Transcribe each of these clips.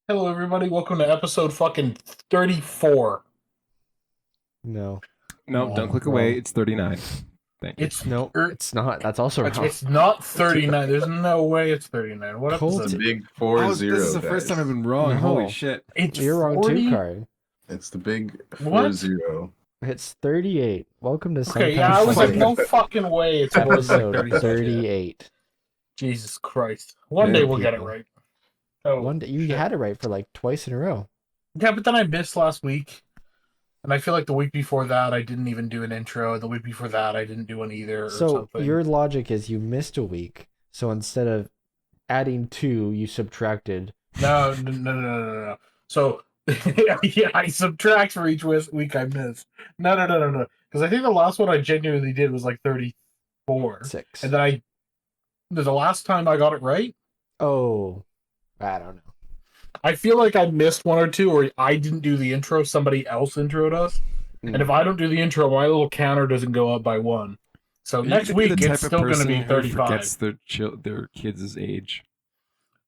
Hello, everybody. Welcome to episode fucking 34. No, No, Oh, don't click wrong. away. It's 39. Thank you. It's no, er, it's not. That's also That's wrong. it's not 39. There's no way it's 39. What Colt- episode? The big Oh, 40, this is the first time I've been wrong. No. Holy shit. It's You're wrong 40? too, Kari. It's the big What? 40. It's 38. Welcome to Okay, yeah, I was like, no fucking way it's more than episode 36. 38. Jesus Christ. One Yeah, day we'll get it people. right. Oh, One day, you shit. had it right for like twice in a row. Yeah, but then I missed last week. And I feel like the week before that, I didn't even do an intro. The week before that, I didn't do one either or So something. your logic is you missed a week. So instead of adding 2, you subtracted. No. So, yeah, I subtract for each week I miss. No. Because I think the last one I genuinely did was like 34. 6. And then the last time I got it right, Oh, I don't know. I feel like I missed one or two, or I didn't do the intro, somebody else introed us. And if I don't do the intro, my little counter doesn't go up by 1. So You next could be week, the it's type still of going to person be who 35. forgets their kids' age.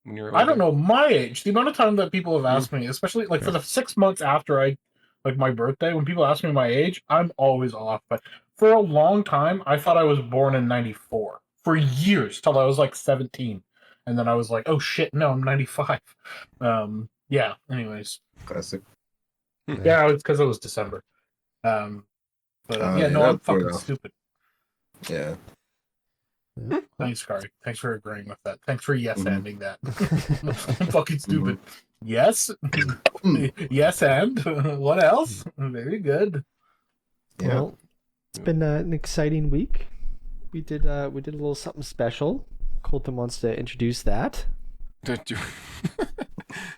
When you're I don't older. know my age. The amount of time that people have asked me, especially like for the 6 months after like my birthday, when people ask me my age, I'm always off. But for a long time, I thought I was born in 94. For years, till I was like 17. And then I was like, oh shit, no, I'm 95. Yeah, anyways. Classic. Yeah, it's because it was December. But yeah, no, I'm that's fair fucking enough. stupid. Yeah. Thanks, Kari. Thanks for agreeing with that. Thanks for yes-anding that. Mm-hmm. I'm fucking stupid. Yes? Yes, and? What else? Very good. Yeah. Well, it's been an exciting week. We did a little something special. Colton wants to introduce that. Don't you-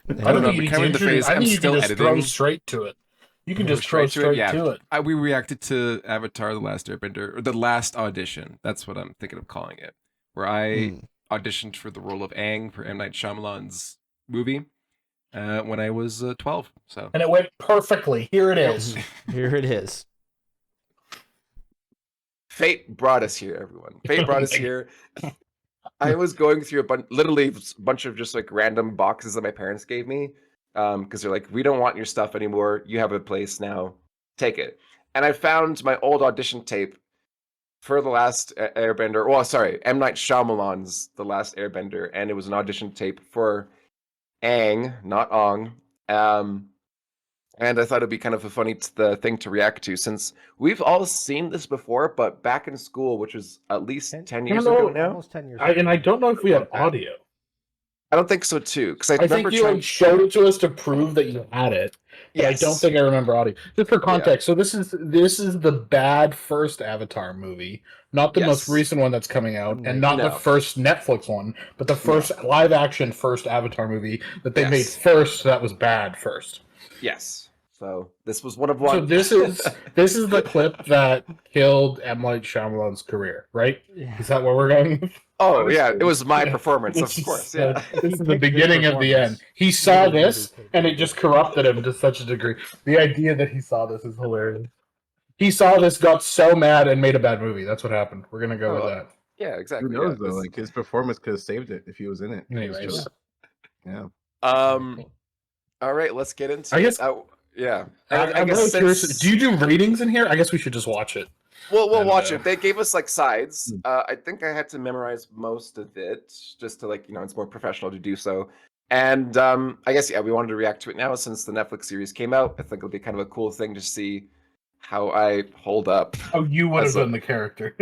I don't know, think you need to becoming the introduce. phase, I I'm think you can still just throw editing. straight to it. You can Go just throw straight yeah. to it. We reacted to Avatar: The Last Airbender, or The Last Audition. That's what I'm thinking of calling it. Where I auditioned for the role of Aang for M. Night Shyamalan's movie when I was 12. So And it went perfectly. Here it is. Here it is. Fate brought us here, everyone. Fate brought us here. I was going through literally a bunch of just like random boxes that my parents gave me, because they're like, "We don't want your stuff anymore. You have a place now. Take it." And I found my old audition tape for The Last Airbender. Well, sorry, M. Night Shyamalan's The Last Airbender, and it was an audition tape for Aang, not Ong. And I thought it'd be kind of a funny thing to react to, since we've all seen this before, but back in school, which was at least 10 years ago now. Almost 10 years. And I don't know if we have audio. I don't think so too, because I I remember think you trying. like, showed it to us to prove that you had it. But Yes. I don't think I remember audio. Just for context, so this is the bad first Avatar movie, not the most Yes. recent one that's coming out, and not the No. first Netflix one, but the first live action first Avatar movie that they made Yes. first. That was bad first. Yes. So this was one of So one. this is the clip that killed M. Night Shyamalan's career, right? Yeah. Is that where we're going? Oh yeah, it was my Yeah. performance, of This is, course. Yeah. This is the beginning of the end. He saw this, and it just corrupted him to such a degree. The idea that he saw this is hilarious. He saw this, got so mad, and made a bad movie. That's what happened. We're gonna go with Oh, that. Yeah, Who exactly. knows, yeah. though? Like, his performance could have saved it if he was in it. Anyways, Yeah. All right, let's get into I guess- it. Yeah. And I I'm guess really curious. since- Do you do ratings in here? I guess we should just watch it. We'll And, watch it. They gave us like sides. Hmm. I think I had to memorize most of it just to it's more professional to do so. And I guess we wanted to react to it now since the Netflix series came out. I think it'll be kind of a cool thing to see how I hold up. Oh, you would have As a- done the character.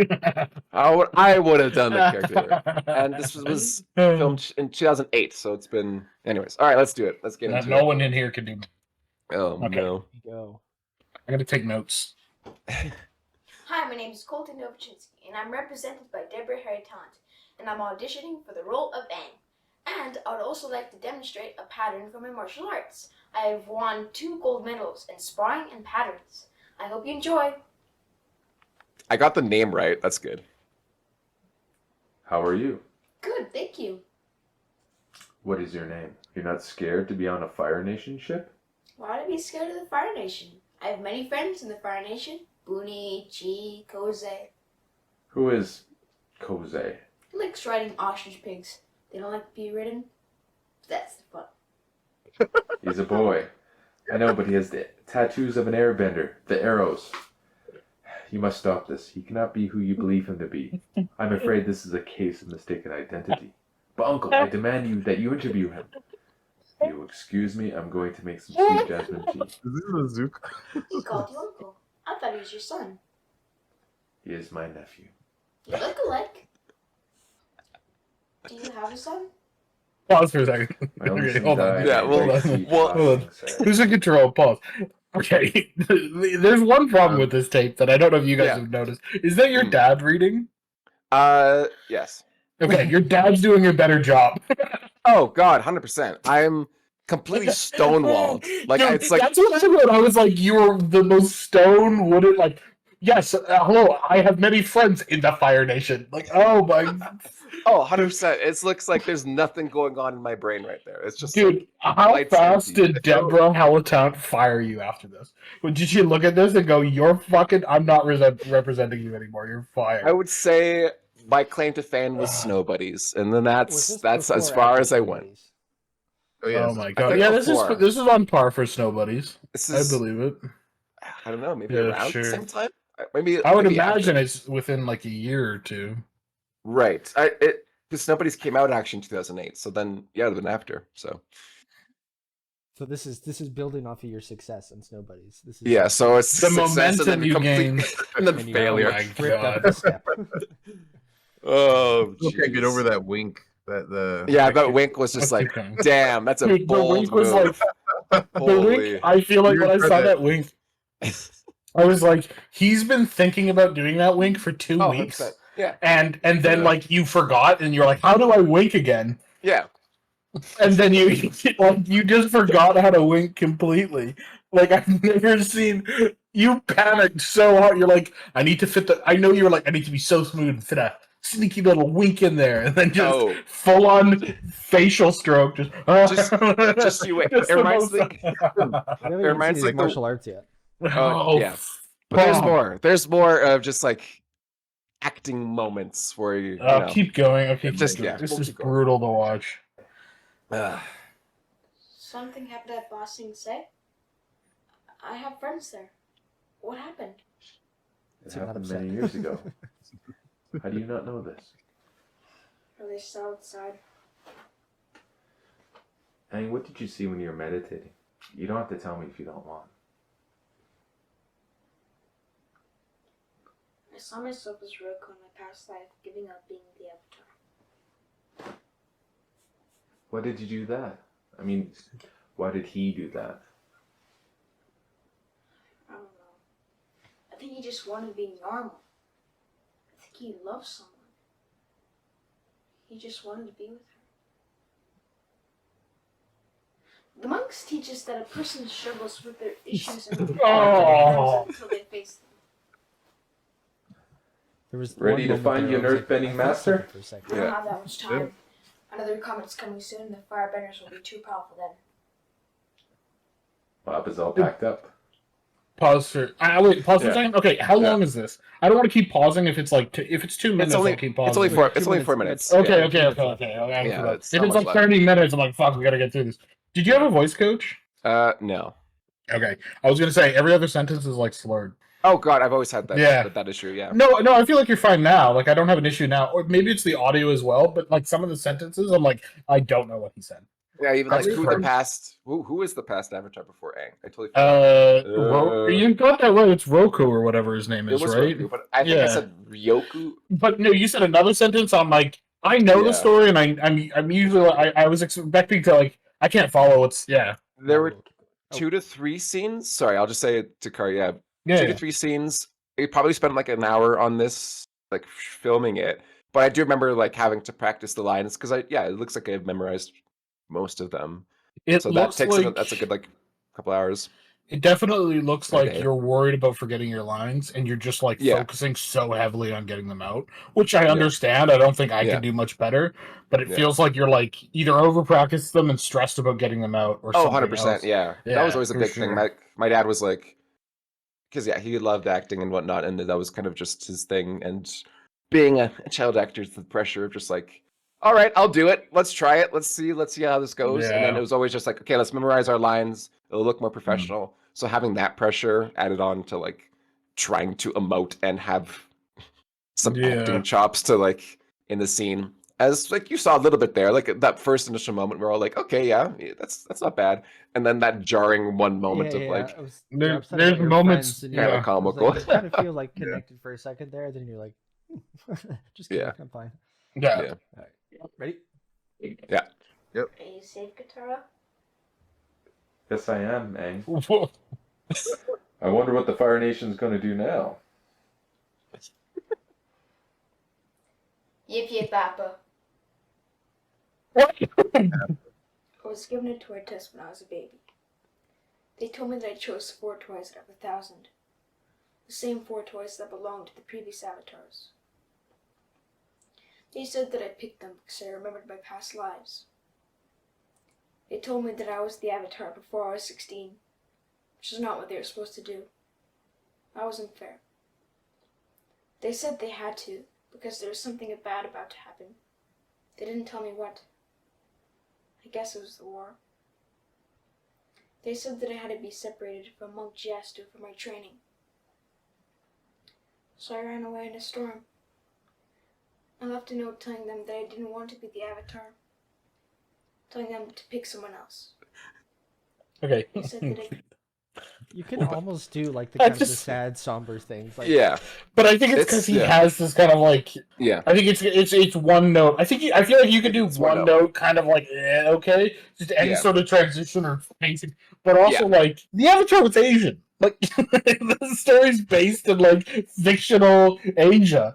I would have done the character. And this was filmed in 2008, so it's been. Anyways, all right, let's do it. Let's get into No it. one in here can do. Oh Okay. no. Go. I gotta take notes. Hi, my name is Koltons Audition, and I'm represented by Deborah Harry-Talent, and I'm auditioning for the role of Aang. And I would also like to demonstrate a pattern from my martial arts. I have won 2 gold medals in sparring and patterns. I hope you enjoy. I got the name right. That's good. How are you? Good, thank you. What is your name? You're not scared to be on a Fire Nation ship? Why would I be scared of the Fire Nation? I have many friends in the Fire Nation. Booney, Chi, Koze. Who is Koze? He likes riding ostrich pigs. They don't like to be ridden. That's the fun. He's a boy. I know, but he has the tattoos of an airbender, the arrows. You must stop this. He cannot be who you believe him to be. I'm afraid this is a case of mistaken identity. But uncle, I demand that you interview him. If you will excuse me, I'm going to make some sweet jasmine tea. Is this a Zook? He called you uncle. I thought he was your son. He is my nephew. You look alike. Do you have a son? Pause for a second. My own Okay, son hold on. died Yeah, in well, a great siege hold on. last spring, Who's in control? Pause. Okay, there's one problem with this tape that I don't know if you guys Yeah. have noticed. Is that your Hmm. dad reading? Yes. Okay, your dad's doing a better job. Oh God, 100%. I'm completely stonewalled. Like Dude, it's like that's what I wrote. I was like, you were the most stone wooded. Like, yes, hello. I have many friends in the Fire Nation. Like, oh my, 100%. It looks like there's nothing going on in my brain right there. It's just dude, like, how lights fast empty. did Deborah Halatant fire you after this? Did she look at this and go, "You're fucking. I'm not representing you anymore. You're fired." I would say my claim to fame was Snow Buddies, and then Was this that's as before or far after as I Snow went. Buddies? Oh, yes. Oh my god! think Yeah, before. this is on par for Snow Buddies. This I is believe it. I don't know, maybe Yeah, around sure. the same time. Maybe I would maybe imagine after. it's within like a year or two. Right. Because Snow Buddies came out actually in 2008, so then yeah, it'd been after. So So this is building off of your success in Snow Buddies. This is yeah, so it's The success momentum and then you complete gained. and then And you failure. Oh my tripped up God. the step. Oh, Still can't get jeez. over that wink. That Yeah, that that wink was just Let's like, keep going. damn, that's a Dude, the bold wink was move. The Holy. wink. I feel like You when I regret saw it. that wink, I was like, he's been thinking about doing that wink for 2 Oh, weeks, 100%. Yeah, and then Yeah. like you forgot, and you're like, how do I wink again? yeah. And then you like you just forgot how to wink completely. Like I've never seen you panicked so hard. You're like, I need to fit the. I know you were like, I need to be so smooth and fit a sneaky little wink in there, and then just Oh. full on facial stroke. Just you wait. Just It the reminds most- me. I haven't even reminds seen me his the- martial arts yet. Oh, yeah. But there's fuck. more. There's more of just like acting moments where you know. Keep going. Okay, Just- going. yeah, This we'll is keep going. brutal to watch. Something happened at Boston Set. I have friends there. What happened? It So not happened upset. many years ago. How do you not know this? Are they still outside? I mean, what did you see when you were meditating? You don't have to tell me if you don't want. I saw myself as Roku in my past life, giving up being the Avatar. Why did you do that? I mean, why did he do that? I don't know. I think he just wanted to be normal. I think he loved someone. He just wanted to be with her. The monks teach us that a person struggles with their issues and Oh. until they face them. There was Ready one to moment find there you I was an earthbending I thought master? something for a second. I Yeah. don't have that much time. Another comet's coming soon. The firebenders will be too powerful then. Bob is all packed up. Pause for. Wait. Pause for a Yeah. second. Okay, how Yeah. long is this? I don't want to keep pausing if it's like if it's 2 minutes. It's only I'll keep pausing. it's only four Two it's only minutes. 4 minutes. Okay, Yeah. okay. Yeah, If it's it's not much like left. 30 minutes, I'm like, fuck, we gotta get through this. Did you have a voice coach? No. Okay, I was gonna say every other sentence is like slurred. Oh God, I've always had that Yeah. that issue. Yeah. No, I feel like you're fine now. Like I don't have an issue now, or maybe it's the audio as well. But like some of the sentences, I'm like, I don't know what he said. Yeah, even like That's who fine. is the past Avatar before Aang? I totally forgot. You got that right. It's Roku or whatever his name It is, was right? Roku, but I think I Yeah. said Ryoku. But no, you said another sentence. I'm like, I know the Yeah. story, and I'm usually I was expecting to like I can't follow what's There were Oh. 2 to 3 scenes. Sorry, I'll just say it to Car. Yeah, 2 yeah. to 3 scenes. We probably spent like an hour on this, like filming it. But I do remember like having to practice the lines because it looks like I've memorized most of them. It So that looks takes like that's a good like couple hours. it definitely looks like Okay. you're worried about forgetting your lines, and you're just like Yeah. focusing so heavily on getting them out, which I Yeah. understand. I don't think I Yeah. can do much better, but it Yeah. feels like you're like either over practiced them and stressed about getting them out, or Oh, something 100%. else. Yeah. That was Yeah, always a for big thing. sure. My dad was like, because he loved acting and whatnot, and that was kind of just his thing. And being a child actor, it's the pressure of just like all right, I'll do it. Let's try it. Let's see how this goes. And then Yeah. it was always just like, okay, let's memorize our lines. It'll look more professional. So having that pressure added on to like trying to emote and have some Yeah. acting chops to like in the scene. As like you saw a little bit there, like that first initial moment, we're all like, okay, yeah, that's not bad. And then that jarring one moment of like It was, There- you're upset there's about your moments- friends and kind you're of yeah. it was comical. like, you kind of feel like connected for a second there, then you're like, just kidding, Yeah. I'm fine. Yeah. Yeah. All right. Ready? Yeah. Are you safe, Katara? Yes, I am, Aang. I wonder what the Fire Nation's gonna do now. Yip yip Appa. What? I was given a toy test when I was a baby. They told me that I chose 4 toys out of 1,000. The same 4 toys that belonged to the previous avatars. They said that I picked them because I remembered my past lives. They told me that I was the avatar before I was 16, which is not what they were supposed to do. That was unfair. They said they had to, because there was something bad about to happen. They didn't tell me what. I guess it was the war. They said that I had to be separated from Monk Giasto for my training. So I ran away in a storm. I left a note telling them that I didn't want to be the avatar. Telling them to pick someone else. Okay. They said that I You can almost do like the I kind of the just- sad, somber things. Like, Yeah. But I think it's It's- because he yeah. has this kind of like. Yeah. I think it's one note. I feel like you could do It's one one note. note, kind of like okay, just any Yeah. sort of transition or pacing. But also like the Avatar was Asian. Like the story's based in like fictional Asia.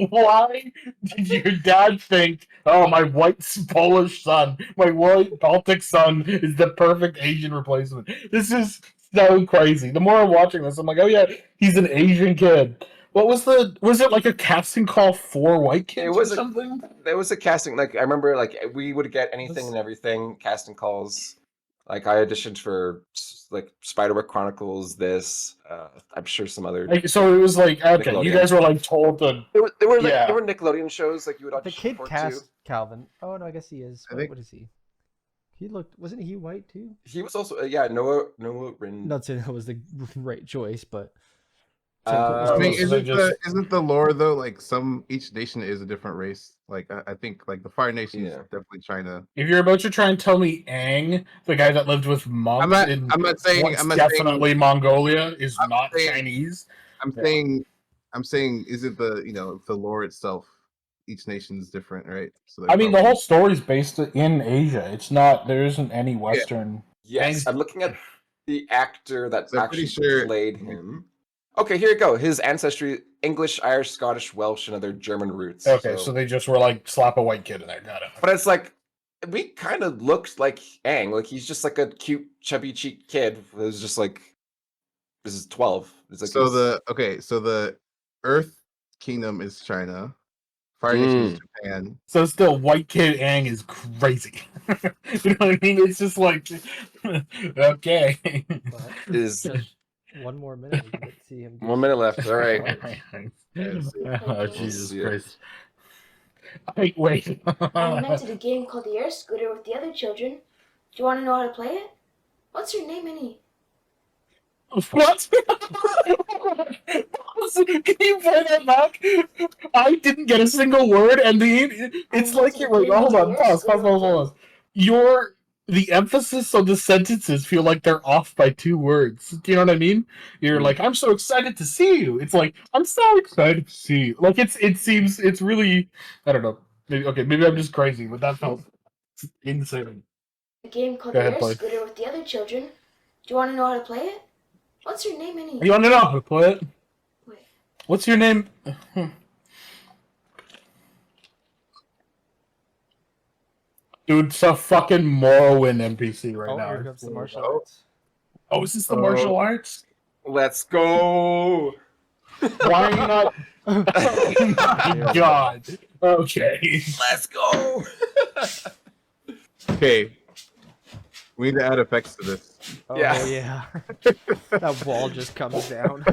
Why did your dad think, oh, my white Polish son, my white Baltic son is the perfect Asian replacement? This is so crazy. The more I'm watching this, I'm like, oh yeah, he's an Asian kid. What was it like a casting call for white kids It was or a- something? There was a casting, like I remember, like we would get anything Was- and everything casting calls. Like I auditioned for like Spiderwick Chronicles. I'm sure some other. Like, so it was like, okay, you Nickelodeon. guys were like told to. There were Yeah. Nickelodeon shows like you would the audition kid for cast too. Calvin. Oh no, I guess he is. I think- What is he? He wasn't he white too? He was also Noah Rin. Not saying that was the right choice, but Uh, I mean, so they isn't the lore though like each nation is a different race? Like I think like the Fire Nation is Yeah. definitely China. If you're about to try and tell me Aang, the guy that lived with monks I'm not in saying what's I'm not saying definitely Mongolia, is I'm not saying- Chinese. I'm Yeah. saying is it the lore itself? Each nation's different, right? So I mean, the whole story's based in Asia. It's not. There isn't any Western. Yes, Aang's- I'm looking at the actor that So I'm pretty actually sure- played him. Okay, here you go. His ancestry: English, Irish, Scottish, Welsh, and other German roots. Okay, so they just were like slap a white kid in there. Got it. But it's like we kind of looked like Aang. Like he's just like a cute, chubby cheek kid who's just like this is 12. It's like So he's- the Earth Kingdom is China, Fire Nation is Japan. So still, white kid Aang is crazy. You know what I mean? It's just like, okay. but is just one more minute. We can get to see him. do 1 minute some left. All right. Oh, Jesus Yeah. Christ. Wait. I invented a game called the Air Scooter with the other children. Do you want to know how to play it? What's your name, Minnie? What? Can you play that back? I didn't get a single word, and it's like you're wait. Hold on, pause. The emphasis on the sentences feel like they're off by 2 words. Do you know what I mean? You're like, I'm so excited to see you. It's like, I'm so excited to see you. Like it's really, I don't know. Maybe I'm just crazy, but that felt insane. A game called Go the ahead, Air play. Scooter with the other children. Do you want to know how to play it? What's your name, Minnie? You want to know how to play it? Wait. What's your name? Dude, it's a fucking Morrowind NPC right Oh, now. here comes the martial Oh. arts. Oh, is this the martial arts? Let's go. Why are you not? Oh my god. Okay. Let's go. Okay, we need to add effects to this. Oh Yeah. yeah. That wall just comes down.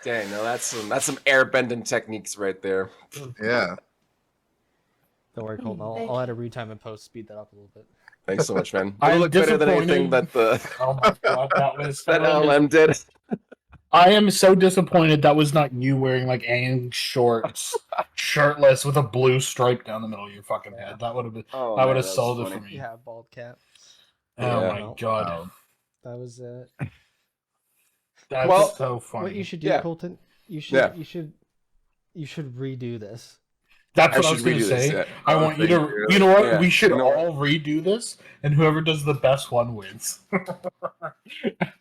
Dang, no, that's some airbending techniques right there. Yeah. Don't worry, Colton. I'll add a retime and post, speed that up a little bit. Thanks so much, man. I'm It'll look better than anything that Oh my god, that was that so LM did. I am so disappointed that was not you wearing like Aang shorts, shirtless with a blue stripe down the middle of your fucking head. That would have been Oh, that man, would have was sold it funny. for me. Yeah, bald cap. Oh Yeah. my No. god. Wow. That was it. That's Well, so funny. What you should do, Yeah. Colton? You should Yeah. you should redo this. That's I what I should was going to redo this, say. yeah. I Oh, want you thank to. you. You know what? Yeah. We should You know what? all redo this, and whoever does the best one wins.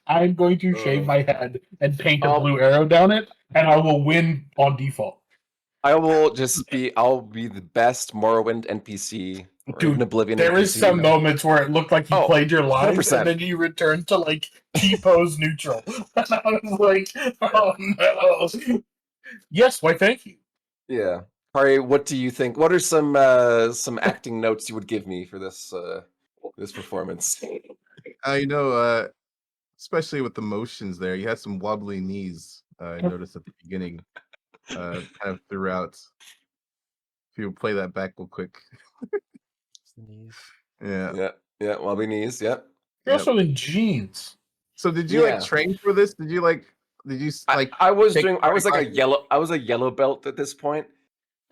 I'm going to shave my head and paint a I'll- blue arrow down it, and I will win on default. I'll be the best Morrowind NPC or Dude, even Oblivion There NPC. is some you know. moments where it looked like you Oh, played your lines, 100%. and then you returned to like T-pose neutral. And I was like, oh no. Yes, why thank you. Yeah. Hari, what do you think? What are some acting notes you would give me for this performance? Especially with the motions there, you had some wobbly knees. I noticed at the beginning, kind of throughout. If you play that back real quick. It's the knees. Yeah. Yeah, wobbly knees. Yep. You're Yep. also in jeans. So did you Yeah. like train for this? Did you like like I was take like a 45 yellow. I was a yellow belt at this point.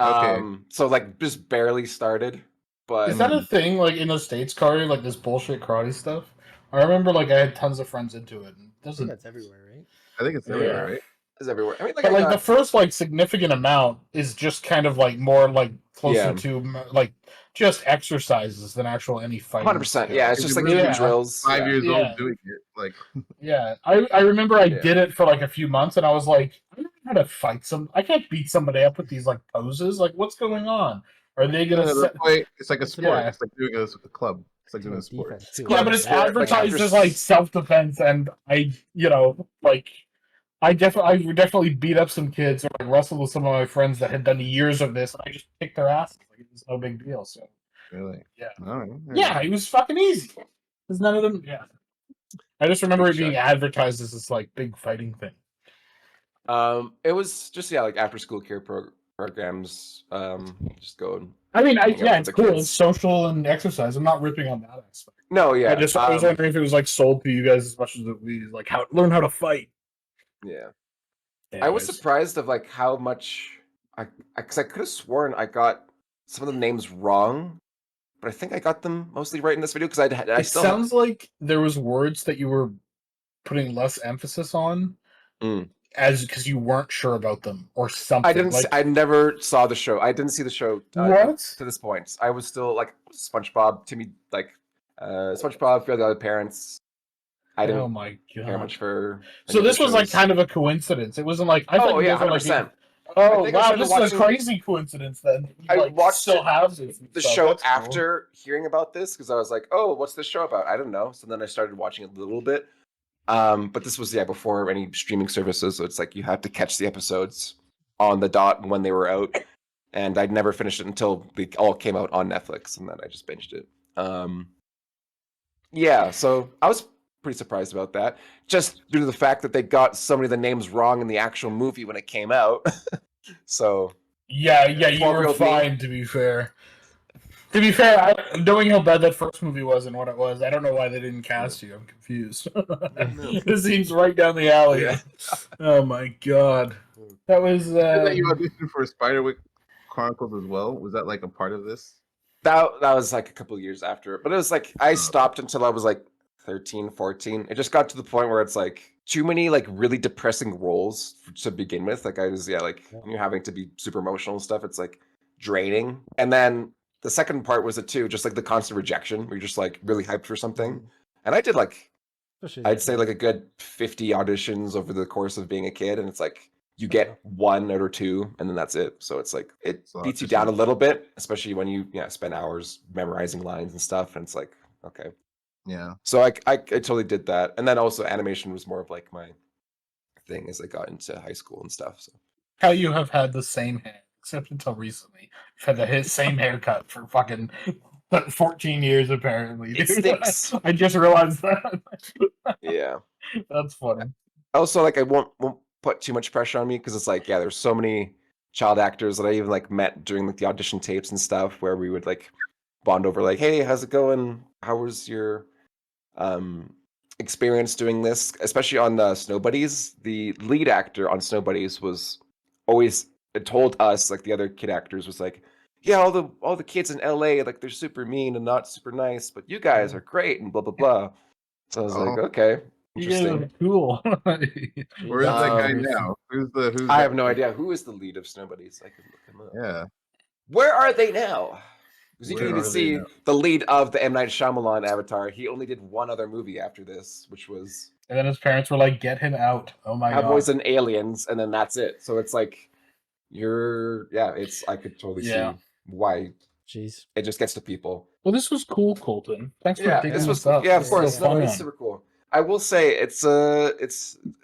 Okay. So like just barely started. But Is that a thing, like in the States, Carter, like this bullshit karate stuff? I remember, like, I had tons of friends into it. And it I think doesn't, that's everywhere, right? I think it's Yeah. everywhere, right? it's everywhere. I mean, like, but I like got- the first like significant amount is just kind of like more like closer Yeah. to like just exercises than actual any fighting. 100%. Yeah, it's skills. just like Yeah. doing drills. 5 years Yeah. old doing it. Like Yeah, I remember I Yeah. did it for like a few months, and I was like, I don't know how to fight some. I can't beat somebody up with these like poses. Like, what's going on? Are they gonna? it's like a sport. Yeah. It's like doing a club. It's like doing a sport. Defense too. Yeah, but it's sport, like, advertised after as like self-defense, and I would definitely beat up some kids or like wrestle with some of my friends that had done years of this, and I just kicked their asses. Like, it was no big deal. So Really? Yeah. All right. yeah, it was fucking easy. There's none of them. Yeah, I just remember Good it being shot. advertised as this like big fighting thing. It was just like after school care programs. Just going. I mean, Hang out with it's the cool. kids. It's social and exercise. I'm not ripping on that aspect. No, yeah. I was wondering if it was like sold to you guys as much as we like learn how to fight. Yeah. I was Anyways. surprised of like how much because I could have sworn I got some of the names wrong, but I think I got them mostly right in this video because I It still sounds like there was words that you were putting less emphasis on, as because you weren't sure about them or something. I didn't. I never saw the show. I didn't see the show. What? To this point? I was still like SpongeBob. To me, like SpongeBob. For the other parents, I Oh didn't my care god! much for. So any this other was like shows. kind of a coincidence. It wasn't like I thought Oh you yeah, guys were, like, 100%. oh think I wow, started this is a watching- crazy coincidence. Then I like, watched still have this the stuff. show That's cool. after hearing about this because I was like, oh, what's this show about? I don't know. So then I started watching it a little bit. But this was before any streaming services, so it's like you had to catch the episodes on the dot when they were out. And I'd never finished it until they all came out on Netflix, and then I just binged it. Yeah, so I was pretty surprised about that, just due to the fact that they got so many of the names wrong in the actual movie when it came out. So Yeah, you were 12-year-old me. fine. To be fair, knowing how bad that first movie was and what it was, I don't know why they didn't cast you. I'm confused. This seems right down the alley. Yeah. Oh my god, that was. That you auditioned for Spiderwick Chronicles as well. Was that like a part of this? that was like a couple of years after it, but it was like I stopped until I was like 13, 14. It just got to the point where it's like too many like really depressing roles to begin with. Like I was when you're having to be super emotional and stuff, it's like draining. And then the second part was it too, just like the constant rejection where you're just like really hyped for something. And I did like Especially I'd say like a good 50 auditions over the course of being a kid, and it's like you get 1 or 2 and then that's it. So it's like it So beats you just down a like- little bit, especially when you spend hours memorizing lines and stuff, and it's like okay. Yeah. So I totally did that. And then also animation was more of like my thing as I got into high school and stuff. So how you have had the same hair, except until recently. You've had the same haircut for fucking 14 years, apparently. It dude. stinks. I just realized that. yeah. That's funny. Also, like I won't put too much pressure on me because it's like, yeah, there's so many child actors that I even like met during like the audition tapes and stuff where we would like bond over like, hey, how's it going? How was your experience doing this? Especially on Snow Buddies, the lead actor on Snow Buddies was always told us, like the other kid actors, was like, yeah, all the kids in LA, like they're super mean and not super nice, but you guys are great and blah blah blah. So I was like, okay, You guys interesting. are cool. Where is that guy Um, now? Who's I have no idea who is the lead of Snow Buddies. I can look him up. Yeah. Where are they now? Because you Where can even are they see now? the lead of the M.Night Shyamalan Avatar. He only did one other movie after this, which was And then his parents were like, "Get him out!" Oh my Cowboys god. and Aliens, and then that's it. So it's like I could totally Yeah. see why Jeez. it just gets to people. Well, this was cool, Colton. Thanks for Yeah, digging this was up. yeah, of This was course. a No, fun it's one. super cool. I will say it's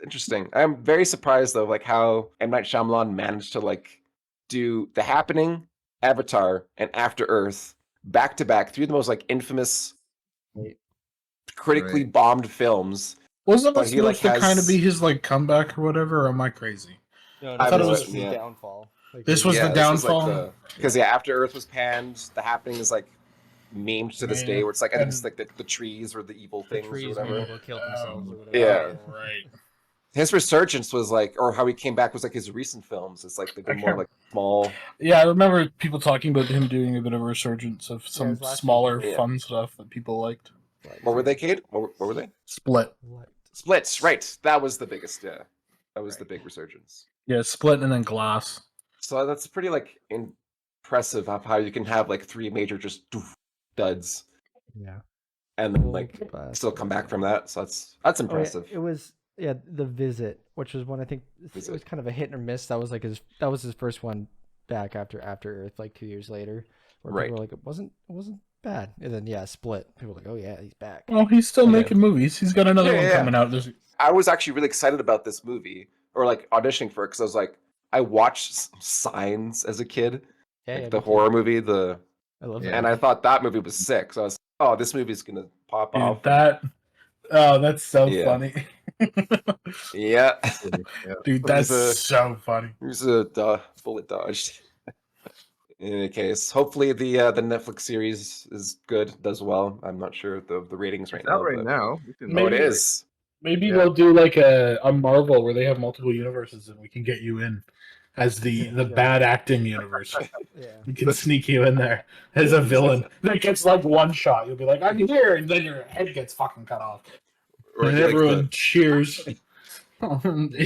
interesting. I'm very surprised though, like how M. Night Shyamalan managed to like do The Happening, Avatar, and After Earth back to back, three of the most like infamous, Right. critically Right. bombed films. Wasn't But this he, like, supposed to kind of has- be his like comeback or whatever? Or am I crazy? No, I thought it this was- the yeah. downfall. Like, This was the downfall? Because After Earth was panned. The Happening is like memed to this Yeah. day, where it's like I think And- it's like the trees or the evil the things trees or when whatever. people killed themselves or whatever. Yeah. Right. His resurgence was like, or how he came back was like his recent films. It's like they've been more like small. Yeah, I remember people talking about him doing a bit of a resurgence of some his last smaller, movie. Yeah. fun stuff that people liked. What were they, Cade? What were they? Split. Splits, right? That was the biggest. Yeah, that was the big resurgence. Yeah, Split and then Glass. So that's pretty like impressive of how you can have like three major just duds Yeah. and then like still come back from that. So that's impressive. It was The Visit, which was one I think it was Visit. kind of a hit or miss. That was like his first one back after Earth, like 2 years later. Where Right. people were like, it wasn't bad. And then Split. People were like, oh yeah, he's back. Well, he's still Okay. making movies. He's got another Yeah, one yeah. coming out. This. I was actually really excited about this movie or like auditioning for it because I was like, I watched Signs as a kid, Yeah, like yeah, the me too. horror movie, I love Yeah. that. and I thought that movie was sick. So I was, oh, this movie's gonna pop Dude, off. that's so Yeah. funny. Yeah, Yeah. Dude, that's There's a- so funny. here's a bullet dodged. In any case, hopefully the Netflix series is good, does well. I'm not sure the ratings right It's now. out right but- now. You can- Oh, it Maybe- is. Maybe Yeah. they'll do like a Marvel where they have multiple universes and we can get you in as the Yeah. bad acting universe. Yeah. We can sneak you in there as a villain that gets like one shot. You'll be like, I'm here, and then your head gets fucking cut off. Or And like everyone cheers.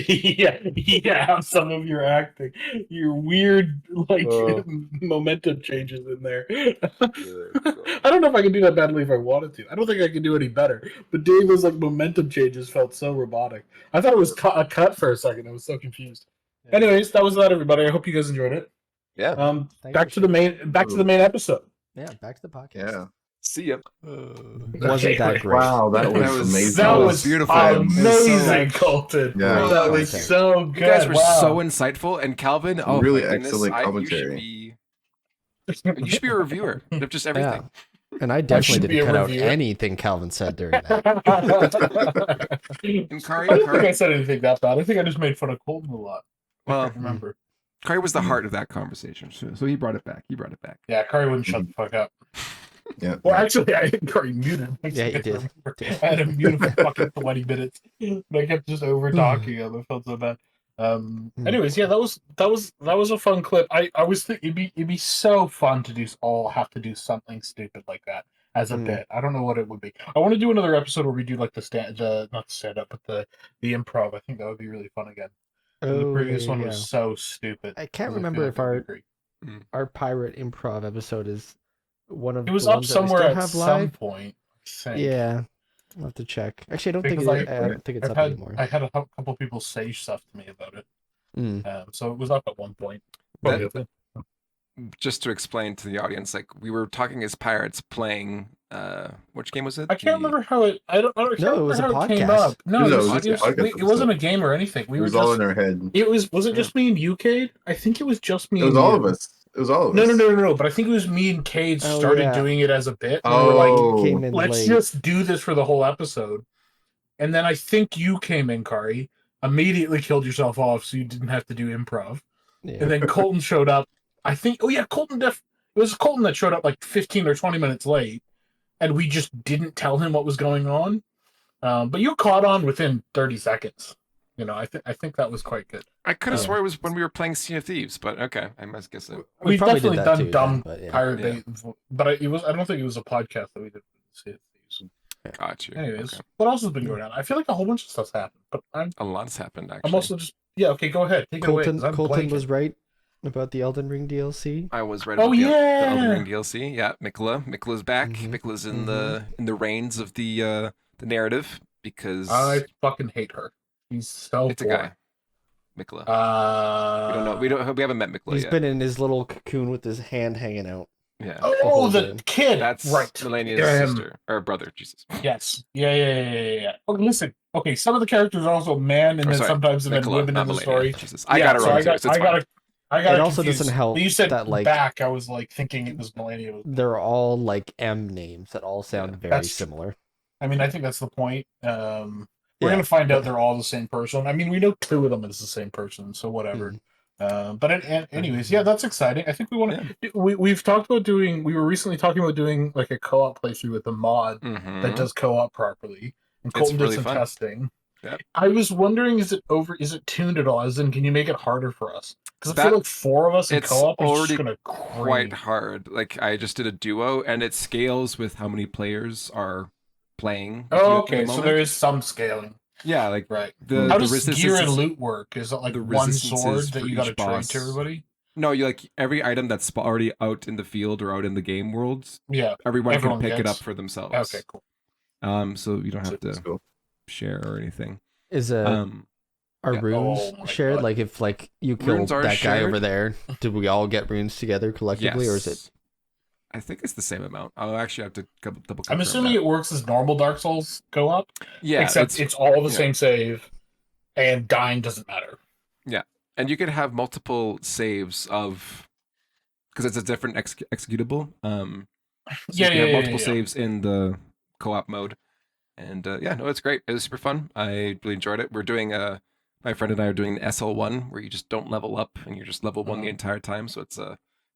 yeah, have some of your acting, your weird like Oh. momentum changes in there. the- I don't know if I can do that badly if I wanted to. I don't think I can do any better. But doing those like momentum changes felt so robotic. I thought it was a cut for a second. I was so confused. Yeah. Anyways, that was that, everybody. I hope you guys enjoyed it. Yeah. Thanks Back for to the main episode. Yeah, back to the podcast. Yeah. See ya. Wasn't that great? Wow, that was, That was- amazing. That Oh, was beautiful. amazing, Colton. Yeah. That was Okay. so good. You guys were Wow. so insightful, and Calvin, oh Really my goodness, excellent you commentary. should be a reviewer of just everything. And I definitely should be didn't a cut out reviewer. anything Calvin said during that. And Kari, I don't think I Kari, said anything that bad. I think I just made fun of Colton a lot. I well, can't remember. Kari was the heart of that conversation, so he brought it back. He brought it back. Yeah, Curry wouldn't shut the fuck up. Yeah. Well, actually, I had Curry muted. Yeah, he did. I had him muted for fucking 20 minutes. But I kept just over talking him. I felt so bad. Anyways, yeah, that was a fun clip. I was thinking it'd be so fun to have to do something stupid like that as a bit. I don't know what it would be. I want to do another episode where we do like not stand up, but the improv. I think that would be really fun again. The previous one was so stupid. I can't I remember feel if like that'd be great. our pirate improv episode is one of It was the up ones that we somewhere still at have some live. point. I think. Yeah, I'll have to check. Actually, I don't think Because I don't think it's I've up had anymore. I had a couple people say stuff to me about it. Mm. So it was up at one point. That- Just to explain to the audience, like we were talking as pirates playing. Which game was it? I can't remember how it. I don't. I can't No, it was remember a how it came podcast. up. No, No, it, it was, was it, just a was- podcast it wasn't a episode. game or anything. We It were was all just. in our head. It was it just me and you, Cade? I think it was just me. It was and all you. of us. It was all of No, us. no. But I think it was me and Cade Oh, started yeah. doing it as a bit. And Oh. we were like, You came in let's late. just do this for the whole episode. And then I think you came in, Kari, immediately killed yourself off, so you didn't have to do improv. Yeah. And then Colton showed up. I think. Oh yeah, it was Colton that showed up like 15 or 20 minutes late, and we just didn't tell him what was going on. But you caught on within 30 seconds. You know, I think that was quite good. I could have swore it was when we were playing Sea of Thieves, but okay, I must guess it. We We've probably did definitely that done too, dumb then, but yeah. pirate Yeah. bait, but I don't think it was a podcast that we did. Got you. Anyways, Okay. what else has been going on? I feel like a whole bunch of stuff's happened, but A lot's happened actually. I'm also just okay. Go ahead, take it away. 'Cause I'm Colton blanking. was right about the Elden Ring DLC. I was right Oh, about the yeah! Elden Ring DLC. Yeah, Mikola's back. Mhm. Mikola's in the reins of the narrative because I fucking hate her. He's so it's a boring. guy. Mikola. We we haven't met Mikola He's yet. been in his little cocoon with his hand hanging out. Yeah. Oh, the the whole game. kid. That's right. Melania's sister or brother, Jesus. Yes. Yeah. Okay, listen. Okay, some of the characters are also man, and Or then sorry, sometimes and then Mikola, women not in the Melania. story. Jesus. I got it so wrong I got, too. So it's I got, fine. I got It also confused. doesn't help You said that, like- back. I was like thinking it was Melania. They're all like M names that all sound very that's- similar. I mean, I think that's the point. We're Yeah. gonna find out they're all the same person. I mean, we know two of them is the same person, so whatever. Anyways, yeah, that's exciting. I think we want to. We've talked about doing. We were recently talking about doing like a co-op playthrough with a mod Mhm. that does co-op properly, and It's Colton did really some fun. testing. Yep. I was wondering, is it tuned at all? As in, can you make it harder for us? Because I That- feel like four of us in it's co-op is already just gonna quite cream. hard. Like I just did a duo, and it scales with how many players are playing. with you Oh, at the okay, so moment. there is some scaling, Yeah, like right? the How the does resistance gear and is- loot work? Is it like the one resistances sword that for you got to each trade boss. to everybody? No, you like every item that's already out in the field or out in the game worlds. Yeah. Everyone Everyone can pick it gets- up for themselves. Okay, cool. So you don't have That's to cool. share or anything. Is yeah. are runes Oh my shared? God. Like if like you Runes killed are that guy shared. over there, did we all get runes together collectively, or is it? Yes. I think it's the same amount. I'll actually have to double confirm I'm assuming that. it works as normal Dark Souls co-op, Yeah, except it's all the yeah. same save, and dying doesn't matter. and you could have multiple saves of because it's a different executable. So you can have multiple saves in the co-op mode, and it's great. It was super fun. I really enjoyed it. We're doing my friend and I are doing an SL1 where you just don't level up and you're just level one the entire time. So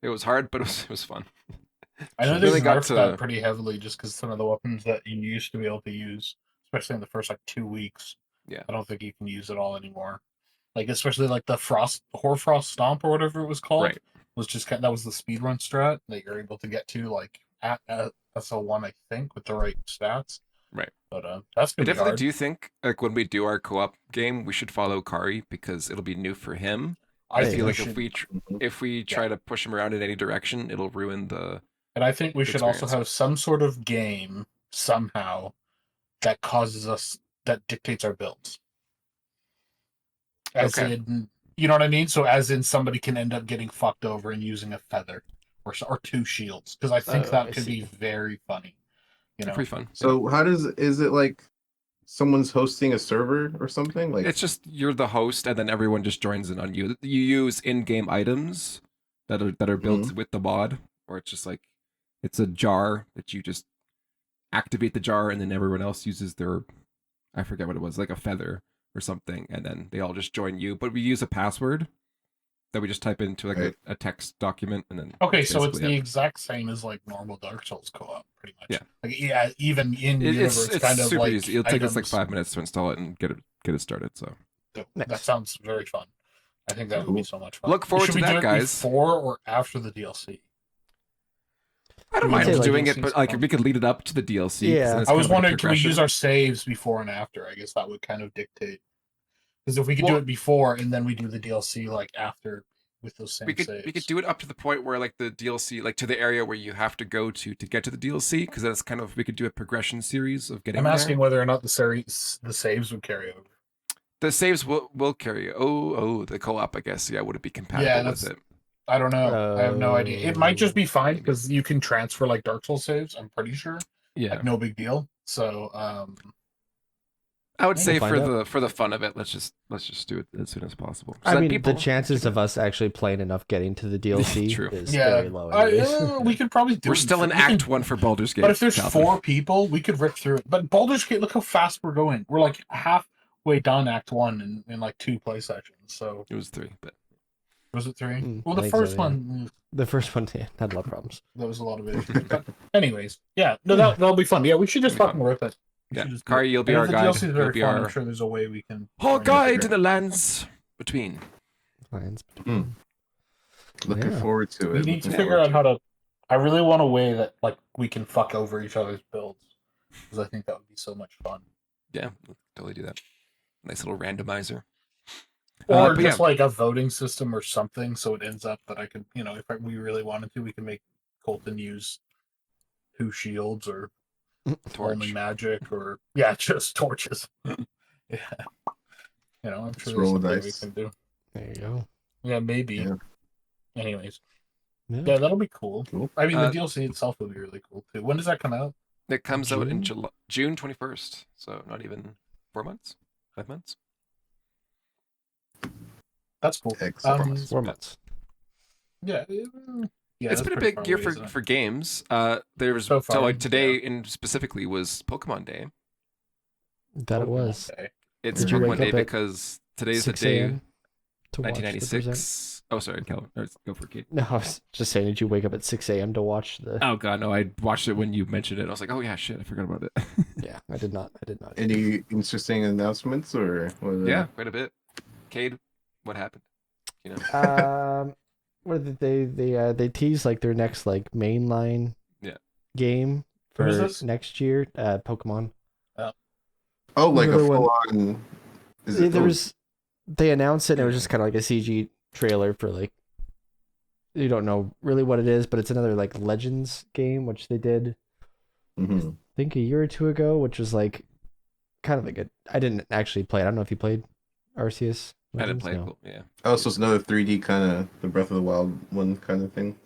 it was hard, but it was fun. I know Really they got nerfed to- that pretty heavily just because some of the weapons that you used to be able to use, especially in the first like 2 weeks, Yeah. I don't think you can use it all anymore. Like especially like the Hoarfrost Stomp or whatever it was called, Right. was just that was the speedrun strat that you're able to get to like at SL1, I think, with the right stats. Right. But that's I gonna be definitely hard. do think like when we do our co-op game, we should follow Kari because it'll be new for him. I think feel we like should- if we try to push him around in any direction, it'll ruin the. And I think we should also experience. have some sort of game somehow that causes us that dictates our builds. As Okay. in, you know what I mean? So as in somebody can end up getting fucked over and using a feather or two shields because I think Oh, that I could see. be very funny. You know, Pretty fun. So is it like someone's hosting a server or something? Like It's just you're the host, and then everyone just joins in on you. You use in-game items that are built with the mod, or it's just like it's a jar that you just activate the jar, and then everyone else uses their, I forget what it was, like a feather or something, and then they all just join you. But we use a password that we just type into like Right. a text document, and then okay, that's so it's basically the it. exact same as like normal Dark Souls co-op, pretty much. Yeah. Like, yeah, even in It's universe, kind of super like easy. It'll take us like items. 5 minutes to install it and get it started. So That Nice. sounds very fun. I think that would be so much fun. Look forward Should to we that, do it guys. Before or after the DLC? I don't Yeah, mind like, doing it it, but seems like fun. we could lead it up to the DLC. 'cause Yeah. then it's I kind was of like a wondering, can we use progression. our saves before and after? I guess that would kind of dictate. Because if we could do Well- it before and then we do the DLC like after with those same we could saves. do it up to the point where like the DLC, like to the area where you have to go to get to the DLC, because that's kind of we could do a progression series of getting. I'm there. asking whether or not the saves would carry over. The saves will carry. The co-op, I guess. Yeah, would it be compatible Yeah, with that's- it? I don't know. I have no idea. It might just be fine Maybe. because you can transfer like Dark Souls saves. I'm pretty sure. Yeah, Like no big deal. So I would We'll say find for the fun of it, let's just do it as soon as possible. So I that mean, people- the chances of us actually playing enough getting to the DLC True. is yeah, very low. anyways. we could probably do. We're it still in we can- Act 1 for Baldur's Gate. But if there's Calvin. 4 people, we could rip through it. But Baldur's Gate, look how fast we're going. We're like done Act 1 in like 2 play sessions. So It was 3, but was it 3? Well, I the think so, first yeah. one The first one had a lot of problems. there was a lot of issues. But anyways, yeah, no, that'll be fun. Yeah, we should just It'll be fucking rip it. We yeah. should just do Kari, it. you'll be And our if the guide. DLC is You'll very be fun. our I'm sure there's a way we can. whole bring it guide together. to the lands between. Lines Hmm. between. Looking Yeah. forward to it. We need to looking figure forward out to how it. to. I really want a way that like we can fuck over each other's builds because I think that would be so much fun. Yeah, we'll totally do that. Nice little randomizer. Or But just yeah. like a voting system or something, so it ends up that I could, if we really wanted to, we can make Colton use 2 shields or Torch. only magic or just torches. Yeah, I'm Just sure roll there's something we dice. can do. There you go. Yeah, maybe. Yeah. Anyways, Yeah. yeah, that'll be cool. Cool. I mean, Uh, the DLC itself will be really cool too. When does that come out? It comes out in June? June 21st, so not even 4 months, 5 months. That's cool. Excellent. 4 months. Yeah. Yeah, It's that's been a pretty big far year away, for, isn't it? for games. There was So far, like today yeah. in specifically was Pokemon Day. That it was. Okay. It's Did you Pokemon wake Day up at because today's the 6 day, a.m. to watch the present? 1996. Oh, sorry, Cal. Go for it, Kate. No, I was just saying, did you wake up at 6 a.m. to watch the... Oh god, no! I watched it when you mentioned it. I was like, oh yeah, shit, I forgot about it. Yeah, I did not. Any interesting announcements or what? Yeah, quite a bit. Cade, what happened? You know, What did they teased like their next like mainline game Who is for this? next year? Pokemon. Oh, like a Another one. full on. Is it? There was they announced it and it was just kind of like a CG trailer for like you don't know really what it is, but it's another like Legends game which they did Mhm. I think a year or 2 ago, which was like kind of like I didn't actually play it. I don't know if you played Arceus. I didn't Legends? play it. No. Cool. Yeah. Oh, so it's another 3D kind of the Breath of the Wild one kind of thing.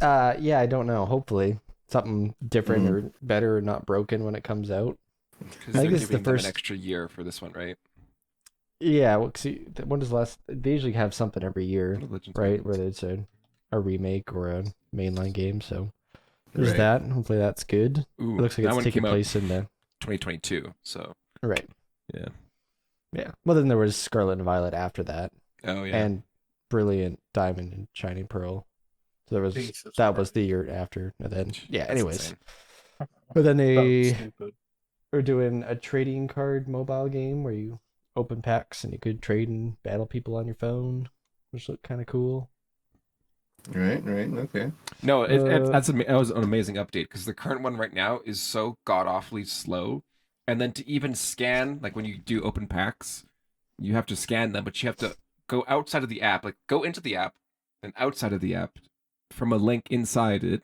Yeah, I don't know. Hopefully something different Mhm. or better or not broken when it comes out. Because I they're think it's the giving them first- an extra year for this one, right? Yeah, well, see, when does last? They usually have something every year, What are Legends right? games? Where it's a remake or a mainline game. So there's Right. that. Hopefully that's good. Ooh, It looks like that it's one taking came out place in the 2022. So right. yeah. Yeah. Well, then there was Scarlet and Violet after that, Oh yeah. and Brilliant Diamond and Shining Pearl. So there was Jesus that was Christ. the year after, and then yeah. That's Anyways, insane. but then That was they stupid. are doing a trading card mobile game where you open packs and you could trade and battle people on your phone, which looked kind of cool. Right. Okay. No, Uh, that was an amazing update because the current one right now is so god awfully slow, and then to even scan like when you do open packs, you have to scan them, but you have to go outside of the app, like go into the app, then outside of the app from a link inside it,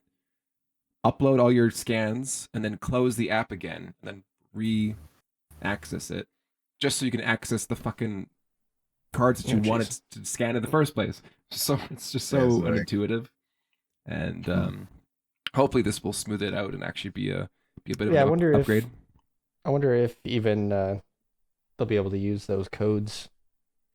upload all your scans, and then close the app again, and then re-access it, just so you can access the fucking cards that you Oh, wanted jeez. to scan in the first place. So it's just Yeah, so sorry. unintuitive, and hopefully this will smooth it out and actually be a bit of Yeah, I an wonder upgrade. I wonder if even they'll be able to use those codes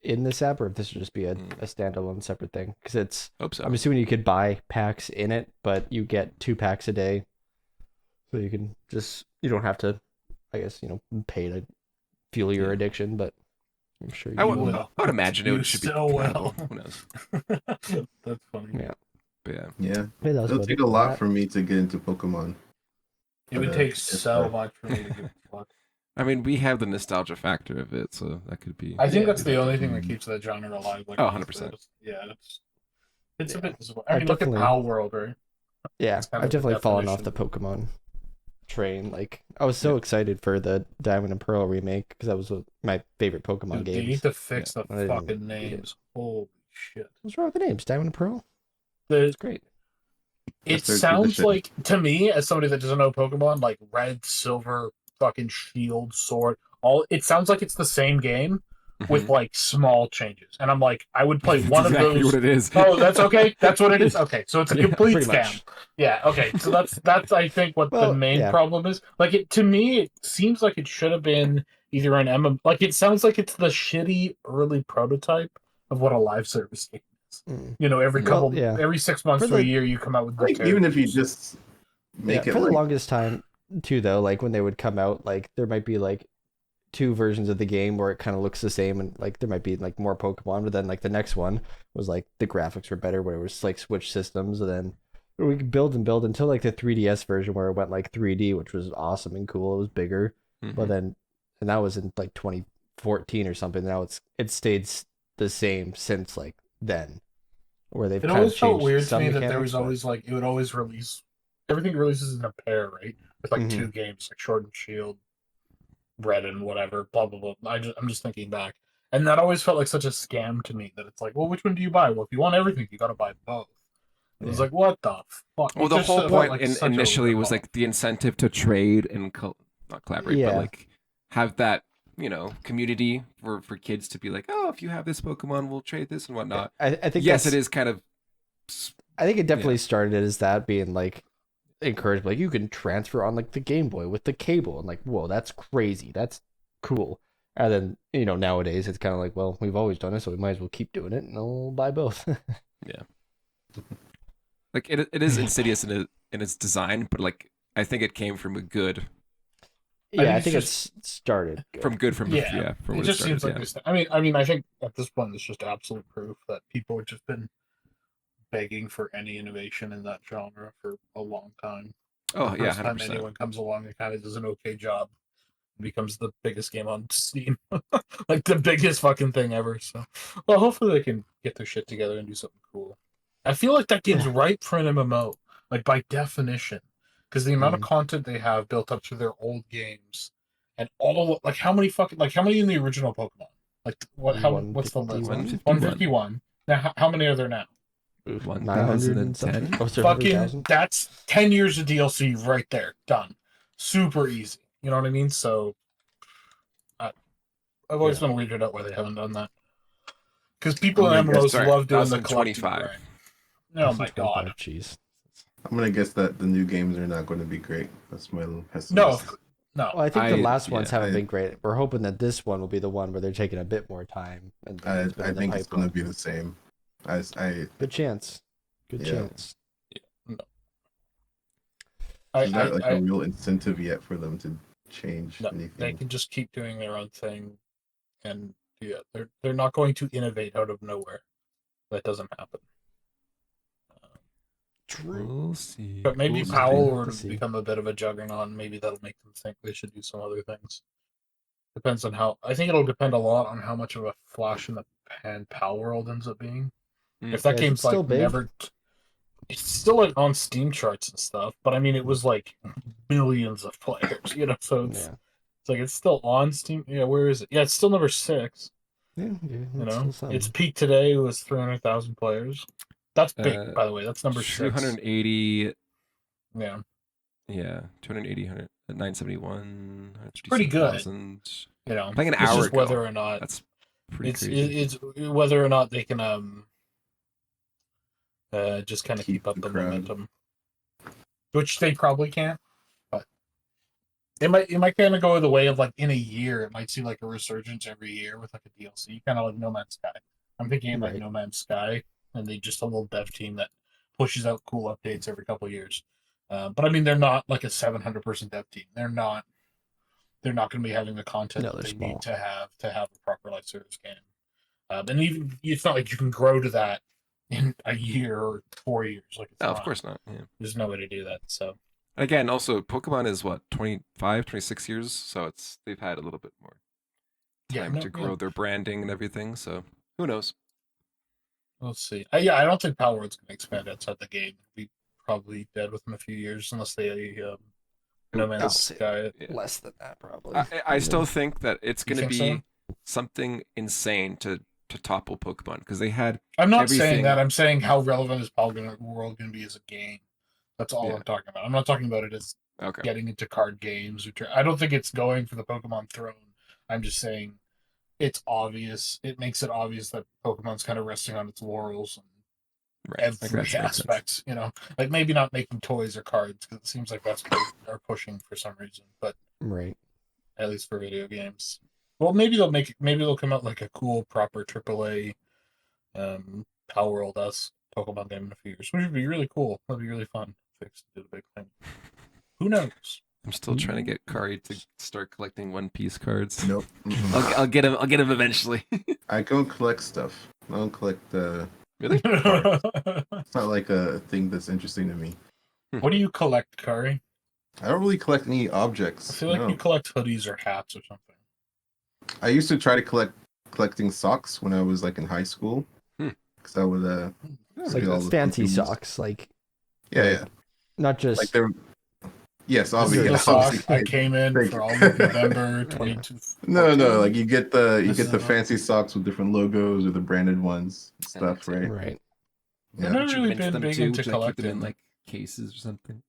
in this app, or if this will just be a standalone separate thing. Because it's Hope so. I'm assuming you could buy packs in it, but you get 2 packs a day, so you can you don't have to, I guess pay to fuel your Yeah. addiction, but I'm sure you I would, will. will. I would imagine You it should be still compatible. will. Who knows? That's funny. Yeah. But yeah. Yeah. Yeah, that was It'll about take it a for lot that. for me to get into Pokemon. It would But, take it's, so much for me to give a fuck. I mean, we have the nostalgia factor of it, so that could be. I think Yeah. that's the only thing that keeps that genre alive. Like, Oh, 100%. Yeah, it's a Yeah. bit disappointing. I I mean, look at definitely- Pal World, right? Yeah, It's kind I've of the definitely fallen off the definition. Pokemon train. Like, I was so excited for the Diamond and Pearl remake because that was my favorite Pokemon Dude, they games. need to fix I the didn't fucking read it. names. Holy shit! What's wrong with the names? Diamond and Pearl? The, It's great. it That's their sounds tradition. like, to me, as somebody that doesn't know Pokemon, like red, silver, fucking shield, sword. It sounds like it's the same game with like small changes, and I'm like, I would play That's one exactly of those. what it is. Oh, that's okay. That's what it is. Okay, so it's a Yeah, complete pretty scam. much. Yeah. Okay. So that's I think what Well, the main yeah. problem is. Like to me, it seems like it should have been either an MM. Like it sounds like it's the shitty early prototype of what a live service game is. Mm. Every Well, yeah. every 6 months For to a the- year, you come out with. Like, even if you just make Yeah, it for the like longest time too, though, like when they would come out, like there might be like two versions of the game where it kind of looks the same, and like there might be like more Pokemon, but then like the next one was like the graphics were better, where it was like switch systems, and then we could build and build until like the 3DS version where it went like 3D, which was awesome and cool. It was bigger, but then and that was in like 2014 or something. Now it stayed the same since like then, where they've It kind of always felt changed weird to some me that there mechanics, was but- always like it would always release everything releases in a pair, right? With like Mhm. two games, like Sword and Shield, Red and whatever, blah blah blah. I'm just thinking back, and that always felt like such a scam to me. That it's like, well, which one do you buy? Well, if you want everything, you got to buy both. It was Yeah. like, what the fuck? Well, It the just whole felt point like such a initially was ripoff. like the incentive to trade and not collaborate, but Yeah. like have that community for kids to be like, oh, if you have this Pokemon, we'll trade this and whatnot. I think Yes, that's- it is kind of. I think it definitely started as that being like encouraged, like you can transfer on like the Game Boy with the cable, and like, whoa, that's crazy, that's cool. And then nowadays it's kind of like, well, we've always done it, so we might as well keep doing it, and I'll buy both. Yeah. Like it is insidious in its design, but like I think it came from a good Yeah, I it's think just- it's started good. from Yeah, from it what just started, seems like yeah. this. I mean, I think at this point it's just absolute proof that people have just been begging for any innovation in that genre for a long time. Oh The yeah, first time 100%. anyone comes along and kind of does an okay job, it becomes the biggest game on Steam, like the biggest fucking thing ever. So, well, hopefully they can get their shit together and do something cool. I feel like that game's ripe for an MMO, like by definition, because the amount of content they have built up through their old games, and all like how many in the original Pokemon? Like what's the list? 151. 151. Now, how many are there now? 900 and something. 1010. Oh, sorry, Fucking 100,000? that's 10 years of DLC right there, done. Super easy. You know what I mean? So I've always been weirded out why they haven't done that. Because people in MMOs sorry, love doing the collecting 2025. grind. Oh my god. 25, jeez. I'm gonna guess that the new games are not going to be great. That's my little No, pessimist. no. Well, I think the I- last ones yeah, haven't I- been great. We're hoping that this one will be the one where they're taking a bit more time. And I it's been in the think it's going to pipeline. be the same. Good chance. Good Yeah. chance. There's not like I a real incentive yet for them to change no, they anything. can just keep doing their own thing, and yeah, they're not going to innovate out of nowhere. That doesn't happen. We'll see. But maybe We'll see. Powell We'll were have to to see. become a bit of a juggernaut. Maybe that'll make them think they should do some other things. Depends on how. I think it'll depend a lot on how much of a flash in the pan Pal World ends up being. If that Yeah, is it game's still like big? never, it's still like on Steam charts and stuff. But I mean, it was like millions of players, So it's Yeah. like it's still on Steam. Yeah, where is it? Yeah, it's still number 6. Yeah, Its peak today was 300,000 players. That's big, by the way. That's number 6. 280. Yeah, Yeah, 280, 971. Pretty good. Like an it's hour just ago. whether or not That's pretty it's crazy. it's whether or not they can just kind of keep up the the crowd. momentum, which they probably can't. But it might kind of go the way of like in a year, it might see like a resurgence every year with like a DLC, kind of like No Man's Sky. I'm thinking like Right. No Man's Sky, and they just a little dev team that pushes out cool updates every couple of years. But I mean, they're not like a 700-person dev team. They're not going to be having the content No, that they're they small. need to have a proper live service game. And even it's not like you can grow to that in a year or 4 years. Like it's No, of not. course not. Yeah. There's no way to do that. So Again, also Pokemon is what 25, 26 years, so they've had a little bit more time to grow their branding and everything. So who knows? Let's see. I don't think Power World's going to expand outside the game. We'll be probably dead within a few years unless they No Man's I'll say Sky it. Yeah. Less than that, probably. I still think that it's You going to think be something insane to topple Pokemon because they had I'm not everything- saying that. I'm saying how relevant is Power World going to be as a game. That's all Yeah. I'm talking about. I'm not talking about it as okay. getting into card games. I don't think it's going for the Pokemon throne. I'm just saying it's obvious. It makes it obvious that Pokemon's kind of resting on its laurels and Right. Like, every that makes sense. aspect. Like maybe not making toys or cards because it seems like that's what they're pushing for some reason. But Right. at least for video games. Well, maybe they'll come out like a cool proper AAA Power World-esque Pokemon game in a few years, which would be really cool. That'd be really fun. Fix did a big thing. Who knows? I'm still trying to get Kari to start collecting One Piece cards. Nope. Mm-mm. I'll get him. I'll get him eventually. I don't collect stuff. I don't collect Really? cards. It's not like a thing that's interesting to me. What do you collect, Kari? I don't really collect any I objects. feel like no. you collect hoodies or hats or something. I used to try to collecting socks when I was like in high school, because I would It's get all like the fancy cookies. socks, like Yeah. not just Like they're yes, This is obviously. the Yeah, sock obviously. I came in Thank for you. all of November 22. No, like you get the This is a- fancy socks with different logos or the branded ones and stuff, right? right. I've Yeah. never Would you really mint been them big too? into Would you, like, keep them in collecting. like cases or something?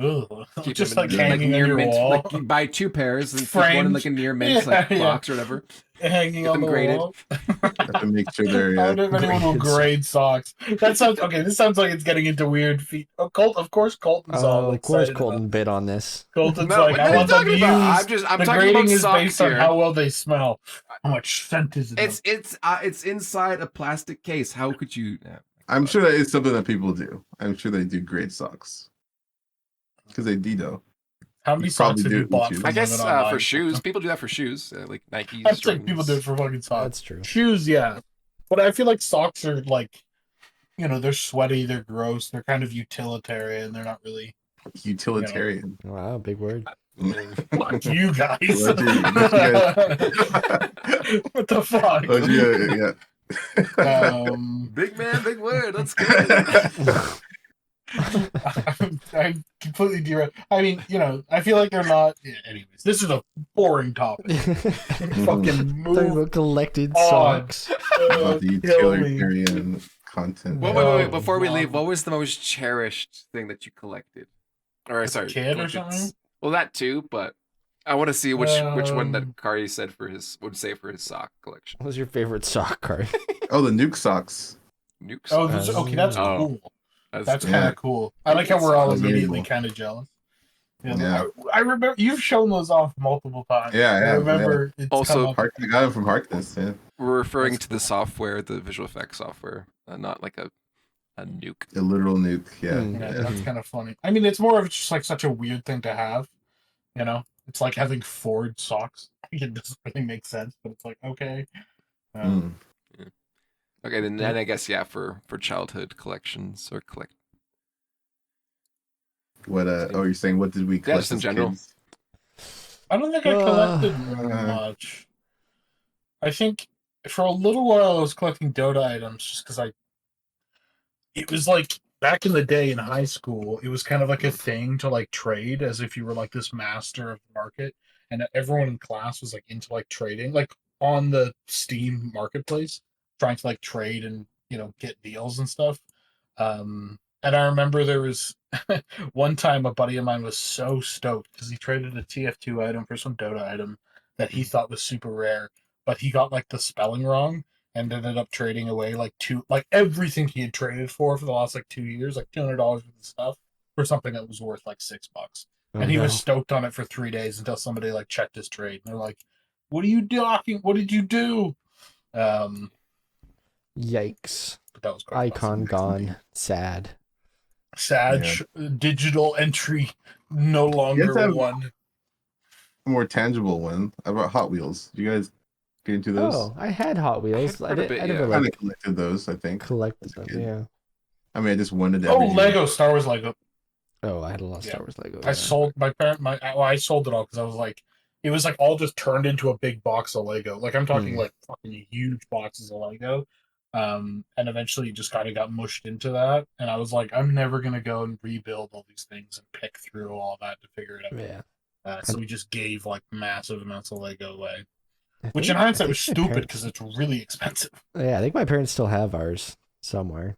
Ugh. Keep Just them like in, hanging on near your mint. wall, Like you buy 2 pairs and keep one in Framed. like a near mint Yeah, like yeah. box or whatever. hanging Get on them the graded. wall. Have to make sure I they're wonder if anyone will Graded grade socks. That sounds okay. This sounds like it's getting into weird feet. Oh, of course, Colton's all Of course, excited Colton about bid on this. Colton's No, like, what I are you want them talking about? used. I'm The talking grading about is socks based on here. how well they smell. How much scent is in them? It's inside a plastic case. How could you? I'm sure that is something that people do. I'm sure they do grade socks. Because they do though. How many you socks probably have do you it bought too. from I guess women online? for shoes, people do that for shoes, like Nikes. I'd say people do it Jordans. for fucking socks. That's true. Shoes, yeah. But I feel like socks are like, they're sweaty, they're gross, they're kind of utilitarian. They're not really. Utilitarian. Wow, big word. Fuck you guys. What do you What the fuck? Oh, yeah. Big man, big word. Let's go. I'm completely derailed. I mean, I feel like they're not. Yeah, anyways, this is a boring topic. Fucking Talking move about collected on. socks. About the Kill me. utilitarian content. Wait, Oh, before we leave, wow. what was the most cherished thing that you collected? Or As a sorry, kid or collected something? Well, that too, but I want to see which one that Um, Kari said would say for his sock collection. What was your favorite sock card? Oh, the nuke socks. Nuke Oh, socks. okay, that's Oh. cool. That's Yeah. kind of cool. I like how we're all That's immediately relatable. kind of jealous. Yeah. I remember you've shown those off multiple times. Yeah, I I have, remember it's Also, come up. I got them from Harkness, yeah. We're referring That's to the software, the visual effects software, not like a nuke. A literal nuke, yeah. Yeah, yeah. that's kind of funny. I mean, it's more of just like such a weird thing to have. It's like having Ford socks. It doesn't really make sense, but it's like okay. Mm. Okay, then I guess for childhood collections or collect. What you're saying what did we collect just in as general. kids? I don't think I collected very much. I think for a little while I was collecting Dota items just because it was like back in the day in high school, it was kind of like a thing to like trade as if you were like this master of the market, and everyone in class was like into like trading, like on the Steam marketplace, trying to like trade and get deals and stuff. And I remember there was one time a buddy of mine was so stoked because he traded a TF2 item for some Dota item that he thought was super rare, but he got like the spelling wrong and ended up trading away like everything he had traded for the last like 2 years, like $200 worth of stuff for something that was worth like $6. And he was stoked on it for 3 days until somebody like checked his trade. And they're like, "What are you doing? What did you do?" Yikes. But that was quite Icon gone. Sad. sad. Digital entry no longer have- one. A more tangible one. How about Hot Wheels? Do you guys get into those? Oh, I had Hot Wheels. I quite a bit, never yeah. I like collected those, I think. collected as a them. kid. Yeah. I mean, I just wanted Oh, everything. Lego, Star Wars Lego. Oh, I had a lot of Yeah. Star Wars Lego. I sold I sold it all because I was like, it was like all just turned into a big box of Lego. Like I'm talking like fucking huge boxes of Lego. And eventually it just kind of got mushed into that. And I was like, I'm never going to go and rebuild all these things and pick through all that to figure it out. Yeah. So we just gave like massive amounts of Lego away. I Which think- in I hindsight think was my stupid parents- because it's really expensive. Yeah, I think my parents still have ours somewhere.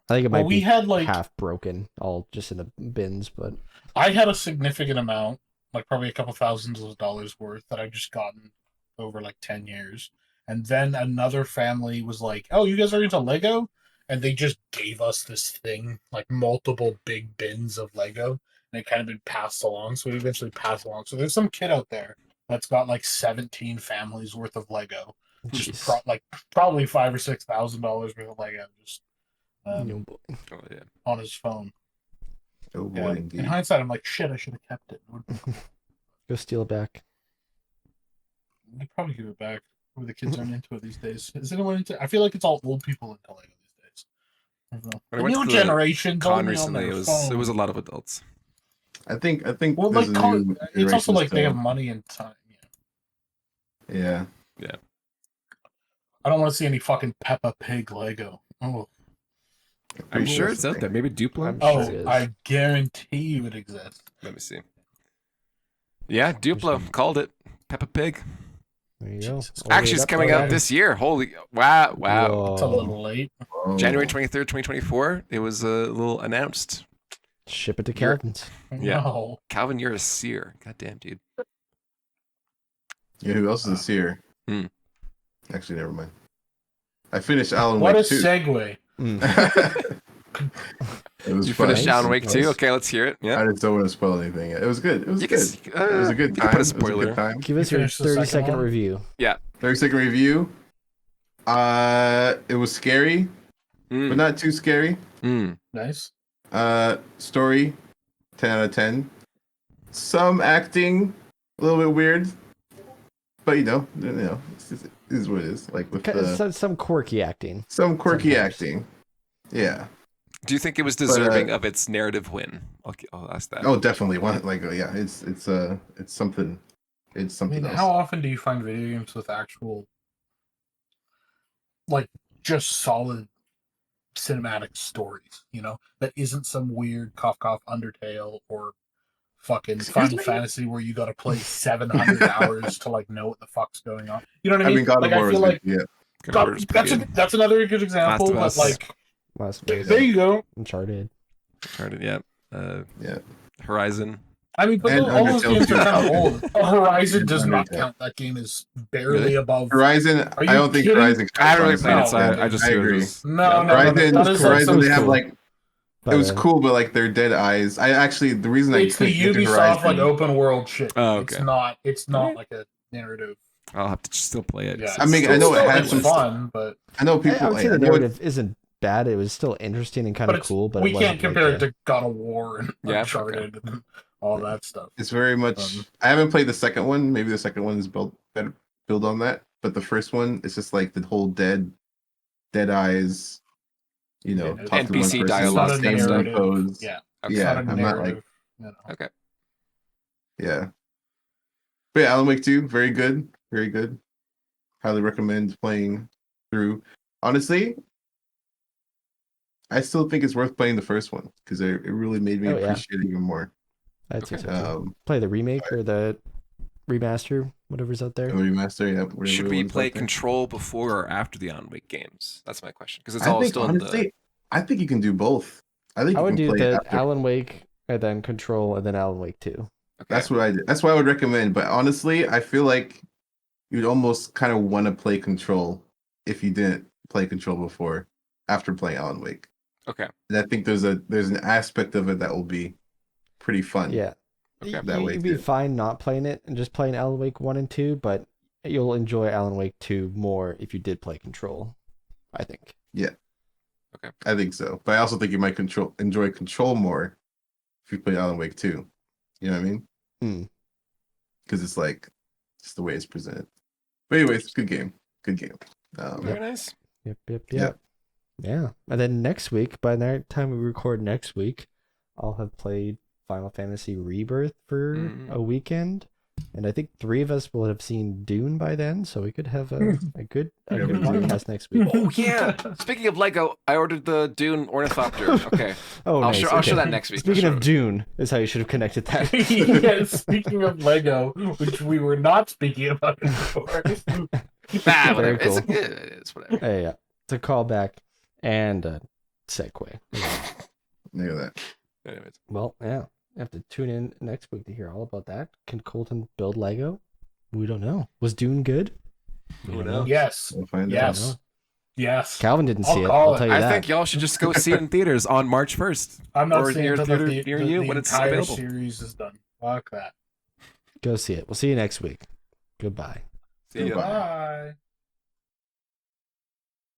I think it Well, might we be had like half broken, all just in the bins, but I had a significant amount, like probably a couple thousands of dollars worth that I've just gotten over like 10 years. And then another family was like, "Oh, you guys are into Lego?" And they just gave us this thing, like multiple big bins of Lego, and it kind of been passed along. So we eventually passed along. So there's some kid out there that's got like 17 families worth of Lego, just jeez. probably $5,000 or $6,000 worth of Lego, just No boy. Oh yeah. on his phone. Oh boy, Yeah. indeed. In hindsight, I'm like, shit, I should have kept it. Go steal it back. I'd probably give it back. Where the kids aren't into it these days. Is anyone into? I feel like it's all old people into Lego these days. I don't know. When I The went new to the generation's Con only recently, on it their was phone. a lot of adults. I think Well, there's like, a new it's also generation like they still. have money and time. Yeah. I don't want to see any fucking Peppa Pig Lego. Oh, Are you Pretty sure it's out there? Maybe Duplo? I'm sure it is. I guarantee you it exists. Let me see. Yeah, Duplo called it. Peppa Pig. There you go. Jesus. Order Actually, it it's up coming out already. this year. Holy wow! It's a Whoa. little late. Oh. January 23rd, 2024. It was a little announced. Ship it to You're- Calvin's. Yeah. No. Calvin, you're a seer. Goddamn, dude. Yeah, who else is a seer? Hmm. Actually, never mind. I finished Alan What a Wake 2. segue. Mm. It was You fun. finished Nice, Alan Wake nice. 2? Okay, let's hear it. Yeah. I just don't want to spoil anything. It was good. It was You good. can, It was a good you time. can put a It was a spoiler. good time. Give us You your finished the 30 second second one? review. 30-second review. It was scary, Mm. but not too scary. Mm. Nice. Story, 10 out of 10. Some acting, a little bit weird, but it is what it is. Like with Some quirky acting. some quirky sometimes. acting. Yeah. Do you think it was deserving of its narrative win? Okay, I'll ask that. Oh, definitely. It's something. It's I something mean, else. how often do you find video games with actual, like, just solid cinematic stories, that isn't some weird cough Undertale or fucking Excuse Final me? Fantasy where you gotta play 700 hours to, like, know what the fuck's going on. You know what I I mean? mean, God of Like, War I was feel good. like Yeah. God of War is pretty good. that's another good example, but, Us. like, Last there you go. Uncharted. Uncharted, yeah. Yeah. Horizon. I mean, but And all those Undertale games are too. kind of old. Horizon And does not Undertale. count. That game is barely Really? above. Horizon. Are you I don't think kidding? Horizon. I haven't really counts, played it, so No, I just I hear agree. this. No. Horizon. That is like Horizon. was They have cool. like. But, It was cool, but like their dead eyes. The reason I It's the couldn't get to Ubisoft Horizon. like open world shit. Oh, okay. It's not Alright. like a narrative. I'll have to still play it. Yeah, It's I mean, still- I know it still- had it's some fun, but I know people. I would say I the know it- narrative isn't bad. It was still interesting and kind but of it's, cool. But we it can't wasn't compare like it to God of War and Yeah, Uncharted and all that stuff. It's very much. Um, I haven't played the second one. Maybe the second one is built on that. But the first one, it's just like the whole dead eyes. Yeah, Talk to one NPC person, dialogue It's not a same narrative. pose. Yeah, Okay. it's Yeah, not a I'm not like narrative. Okay. yeah. But yeah, Alan Wake 2, very good, very good. Highly recommend playing through. Honestly, I still think it's worth playing the first one because it really made me Oh, yeah. appreciate it even more. I'd say Okay. so too. Play the remake or the remaster, whatever's out there. The remaster, yeah. whatever Should we one's play out there. Control before or after the Alan Wake games? That's my question. Because it's I all think still in the. honestly, I think you can do both. I think I you would can do play the after. Alan Wake and then Control and then Alan Wake 2. Okay. That's what I did. That's what I would recommend. But honestly, I feel like you'd almost kind of want to play Control if you didn't play Control before, after playing Alan Wake. Okay. And I think there's an aspect of it that will be pretty fun. Yeah. Okay. That way You'd be too. fine not playing it and just playing Alan Wake 1 and 2, but you'll enjoy Alan Wake 2 more if you did play Control, I think. I think so. But I also think you might enjoy Control more if you play Alan Wake 2. You know what I mean? Mm. Because it's like just the way it's presented. But anyways, good game. Good game. Very nice. Yep. Yeah. And then next week, by the time we record next week, I'll have played Final Fantasy Rebirth for a weekend. And I think 3 of us will have seen Dune by then, so we could have a good podcast next week. Oh yeah. Speaking of Lego, I ordered the Dune Ornithopter. Okay. Oh, I'll nice. show Okay. that next week. Speaking I'll of show Dune, is how you should have connected that. Yeah, speaking of Lego, which we were not speaking about before. it. Nah, whatever. Very cool. It's whatever. Hey, yeah. It's a callback and a segue. Look at that. Anyways. Well, yeah. You have to tune in next week to hear all about that. Can Colton build Lego? We don't know. Was Dune good? We Who don't knows? Yes. We'll find out. Yes. Yes. Calvin didn't I'll see it. call I'll it. tell you I that. think y'all should just go see it in theaters on March 1st. I'm not Or saying near until theater the, near the, you the when it's entire available. series is done. Fuck that. Go see it. We'll see you next week. Goodbye. See ya. Goodbye. Bye.